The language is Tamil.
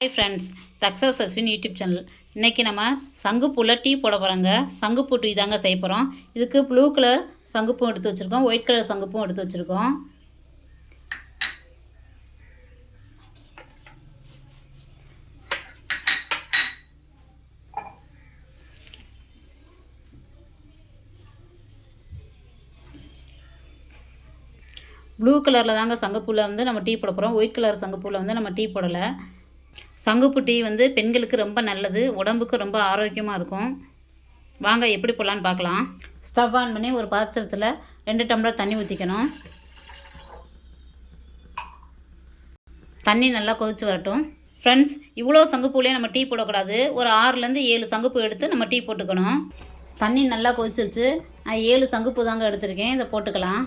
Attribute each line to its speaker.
Speaker 1: Hi friends, success Ashwin YouTube channel. இன்றைக்கி நம்ம சங்குப்பூவில் டீ போட போகிறோங்க. சங்குப்பூ டீ தாங்க செய்ய போகிறோம். இதுக்கு ப்ளூ கலர் சங்குப்பூ எடுத்து வச்சுருக்கோம், ஒயிட் கலர் சங்குப்பூ எடுத்து வச்சுருக்கோம். ப்ளூ கலரில் தாங்க சங்குப்பூவில் வந்து நம்ம டீ போட போகிறோம். ஒயிட் கலர் சங்குப்பூவில் வந்து நம்ம டீ போடலை. சங்குப்பூ டீ வந்து பெண்களுக்கு ரொம்ப நல்லது, உடம்புக்கு ரொம்ப ஆரோக்கியமாக இருக்கும். வாங்க எப்படி போடலான்னு பார்க்கலாம். ஸ்டவ் ஆன் பண்ணி ஒரு பாத்திரத்தில் 2 டம்ளர் தண்ணி ஊற்றிக்கணும். தண்ணி நல்லா கொதித்து வரட்டும். ஃப்ரெண்ட்ஸ், இவ்வளோ சங்குப்பூலேயே நம்ம டீ போடக்கூடாது. ஒரு 6லேருந்து 7 சங்குப்பூ எடுத்து நம்ம டீ போட்டுக்கணும். தண்ணி நல்லா கொதிச்சிருச்சு. நான் 7 சங்குப்பூ தாங்க எடுத்திருக்கேன். இதை போட்டுக்கலாம்.